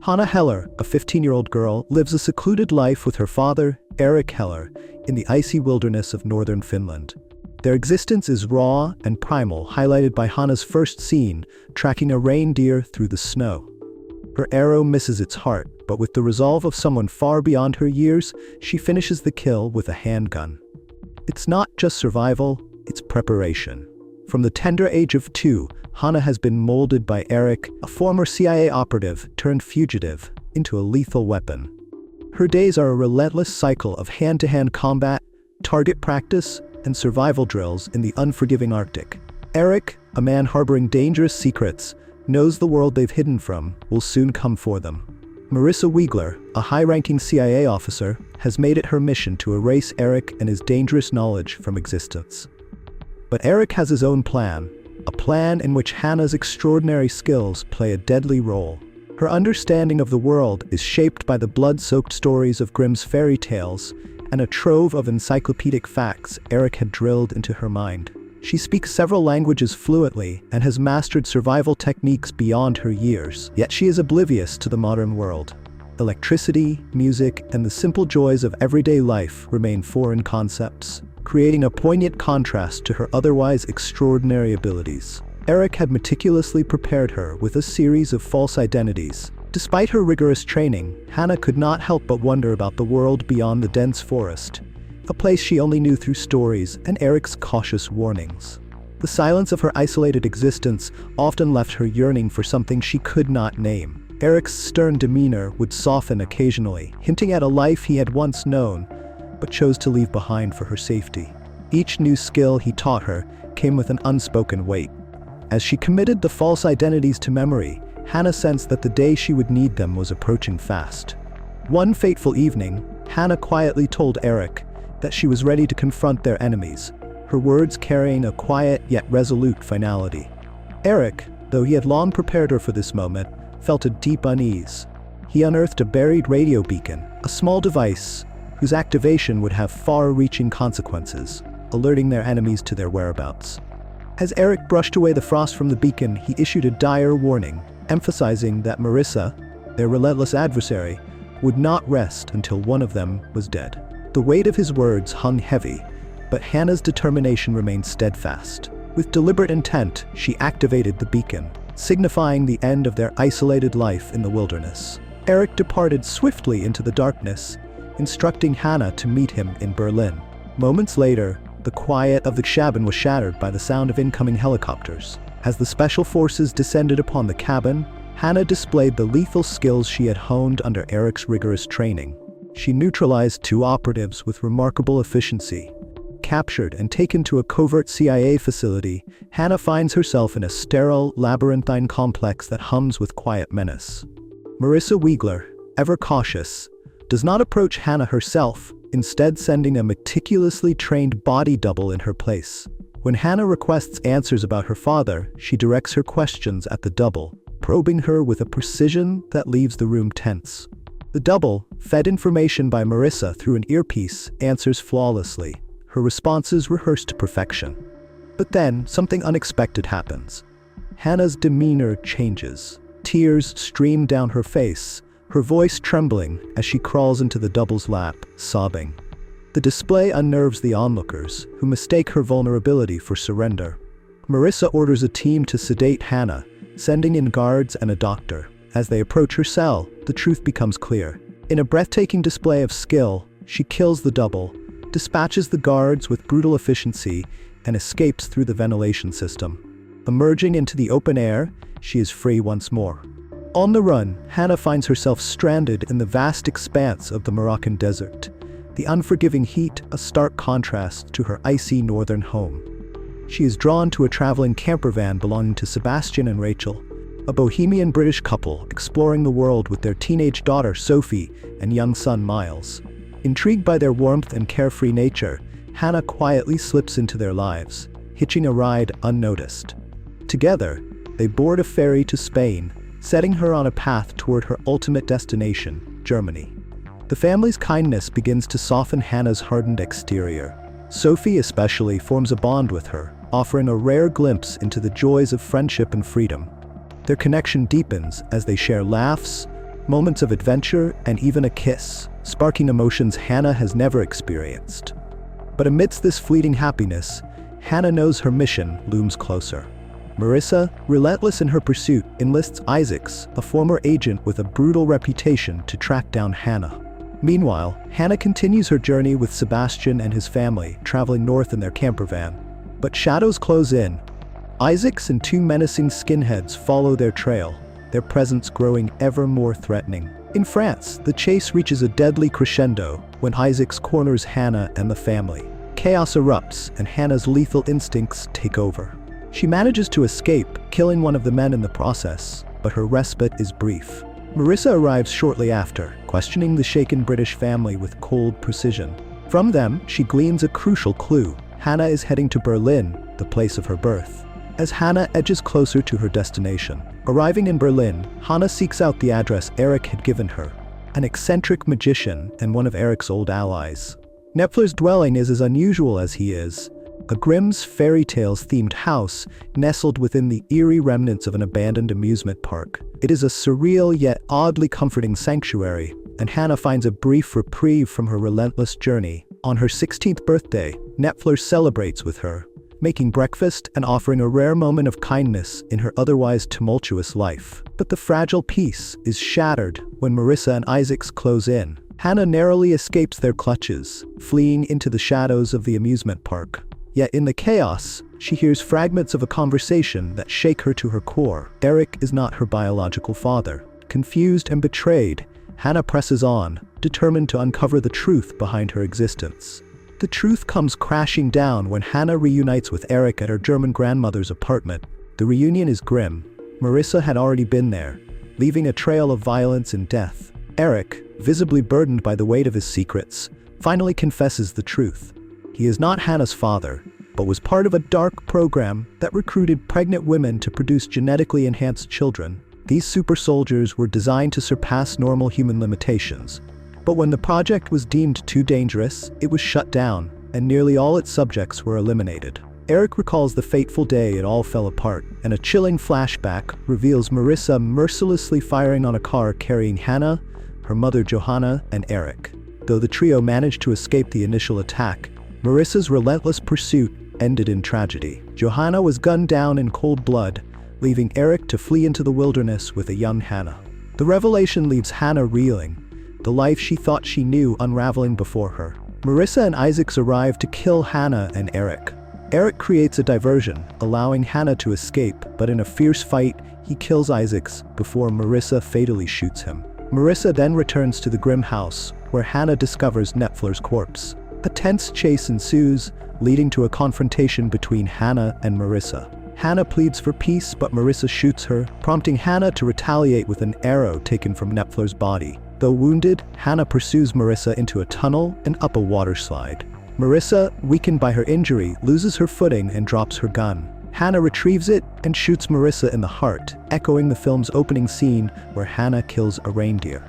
Hanna Heller, a 15-year-old girl, lives a secluded life with her father, Erik Heller, in the icy wilderness of northern Finland. Their existence is raw and primal, highlighted by Hanna's first scene, tracking a reindeer through the snow. Her arrow misses its heart, but with the resolve of someone far beyond her years, she finishes the kill with a handgun. It's not just survival, it's preparation. From the tender age of 2, Hanna has been molded by Erik, a former CIA operative turned fugitive, into a lethal weapon. Her days are a relentless cycle of hand-to-hand combat, target practice, and survival drills in the unforgiving Arctic. Erik, a man harboring dangerous secrets, knows the world they've hidden from will soon come for them. Marissa Wiegler, a high-ranking CIA officer, has made it her mission to erase Erik and his dangerous knowledge from existence. But Erik has his own plan, a plan in which Hanna's extraordinary skills play a deadly role. Her understanding of the world is shaped by the blood-soaked stories of Grimm's fairy tales and a trove of encyclopedic facts Erik had drilled into her mind. She speaks several languages fluently and has mastered survival techniques beyond her years, yet she is oblivious to the modern world. Electricity, music, and the simple joys of everyday life remain foreign concepts, creating a poignant contrast to her otherwise extraordinary abilities. Erik had meticulously prepared her with a series of false identities. Despite her rigorous training, Hanna could not help but wonder about the world beyond the dense forest, a place she only knew through stories and Erik's cautious warnings. The silence of her isolated existence often left her yearning for something she could not name. Erik's stern demeanor would soften occasionally, hinting at a life he had once known, but chose to leave behind for her safety. Each new skill he taught her came with an unspoken weight. As she committed the false identities to memory, Hanna sensed that the day she would need them was approaching fast. One fateful evening, Hanna quietly told Erik that she was ready to confront their enemies, her words carrying a quiet yet resolute finality. Erik, though he had long prepared her for this moment, felt a deep unease. He unearthed a buried radio beacon, a small device whose activation would have far-reaching consequences, alerting their enemies to their whereabouts. As Erik brushed away the frost from the beacon, he issued a dire warning, emphasizing that Marissa, their relentless adversary, would not rest until one of them was dead. The weight of his words hung heavy, but Hanna's determination remained steadfast. With deliberate intent, she activated the beacon, signifying the end of their isolated life in the wilderness. Erik departed swiftly into the darkness, instructing Hanna to meet him in Berlin. Moments later, the quiet of the cabin was shattered by the sound of incoming helicopters. As the special forces descended upon the cabin, Hanna displayed the lethal skills she had honed under Erik's rigorous training. She neutralized 2 operatives with remarkable efficiency. Captured and taken to a covert CIA facility, Hanna finds herself in a sterile, labyrinthine complex that hums with quiet menace. Marissa Wiegler, ever cautious, does not approach Hanna herself, instead sending a meticulously trained body double in her place. When Hanna requests answers about her father, she directs her questions at the double, probing her with a precision that leaves the room tense. The double, fed information by Marissa through an earpiece, answers flawlessly, her responses rehearsed to perfection. But then, something unexpected happens. Hanna's demeanor changes. Tears stream down her face, her voice trembling as she crawls into the double's lap, sobbing. The display unnerves the onlookers, who mistake her vulnerability for surrender. Marissa orders a team to sedate Hanna, sending in guards and a doctor. As they approach her cell, the truth becomes clear. In a breathtaking display of skill, she kills the double, dispatches the guards with brutal efficiency, and escapes through the ventilation system. Emerging into the open air, she is free once more. On the run, Hanna finds herself stranded in the vast expanse of the Moroccan desert, the unforgiving heat a stark contrast to her icy northern home. She is drawn to a traveling camper van belonging to Sebastian and Rachel, a bohemian British couple exploring the world with their teenage daughter Sophie and young son Miles. Intrigued by their warmth and carefree nature, Hanna quietly slips into their lives, hitching a ride unnoticed. Together, they board a ferry to Spain, setting her on a path toward her ultimate destination, Germany. The family's kindness begins to soften Hanna's hardened exterior. Sophie especially forms a bond with her, offering a rare glimpse into the joys of friendship and freedom. Their connection deepens as they share laughs, moments of adventure, and even a kiss, sparking emotions Hanna has never experienced. But amidst this fleeting happiness, Hanna knows her mission looms closer. Marissa, relentless in her pursuit, enlists Isaacs, a former agent with a brutal reputation, to track down Hanna. Meanwhile, Hanna continues her journey with Sebastian and his family, traveling north in their camper van. But shadows close in. Isaacs and two menacing skinheads follow their trail, their presence growing ever more threatening. In France, the chase reaches a deadly crescendo when Isaacs corners Hanna and the family. Chaos erupts, and Hanna's lethal instincts take over. She manages to escape, killing one of the men in the process, but her respite is brief. Marissa arrives shortly after, questioning the shaken British family with cold precision. From them, she gleans a crucial clue. Hanna is heading to Berlin, the place of her birth. As Hanna edges closer to her destination. Arriving in Berlin, Hanna seeks out the address Eric had given her, an eccentric magician and one of Eric's old allies. Knepfler's dwelling is as unusual as he is, a Grimm's fairy tales themed house nestled within the eerie remnants of an abandoned amusement park. It is a surreal yet oddly comforting sanctuary, and Hanna finds a brief reprieve from her relentless journey. On her 16th birthday, Knepfler celebrates with her, making breakfast and offering a rare moment of kindness in her otherwise tumultuous life. But the fragile peace is shattered when Marissa and Isaacs close in. Hanna narrowly escapes their clutches, fleeing into the shadows of the amusement park. Yet in the chaos, she hears fragments of a conversation that shake her to her core. Eric is not her biological father. Confused and betrayed, Hanna presses on, determined to uncover the truth behind her existence. The truth comes crashing down when Hanna reunites with Eric at her German grandmother's apartment. The reunion is grim. Marissa had already been there, leaving a trail of violence and death. Eric, visibly burdened by the weight of his secrets, finally confesses the truth. He is not Hanna's father, but was part of a dark program that recruited pregnant women to produce genetically enhanced children. These super soldiers were designed to surpass normal human limitations. But when the project was deemed too dangerous, it was shut down, and nearly all its subjects were eliminated. Eric recalls the fateful day it all fell apart, and a chilling flashback reveals Marissa mercilessly firing on a car carrying Hanna, her mother Johanna, and Eric. Though the trio managed to escape the initial attack, Marissa's relentless pursuit ended in tragedy. Johanna was gunned down in cold blood, leaving Eric to flee into the wilderness with a young Hanna. The revelation leaves Hanna reeling, the life she thought she knew unraveling before her. Marissa and Isaacs arrive to kill Hanna and Eric. Eric creates a diversion, allowing Hanna to escape, but in a fierce fight, he kills Isaacs before Marissa fatally shoots him. Marissa then returns to the Grimm house, where Hanna discovers Knepfler's corpse. A tense chase ensues, leading to a confrontation between Hanna and Marissa. Hanna pleads for peace, but Marissa shoots her, prompting Hanna to retaliate with an arrow taken from Knepfler's body. Though wounded, Hanna pursues Marissa into a tunnel and up a water slide. Marissa, weakened by her injury, loses her footing and drops her gun. Hanna retrieves it and shoots Marissa in the heart, echoing the film's opening scene where Hanna kills a reindeer.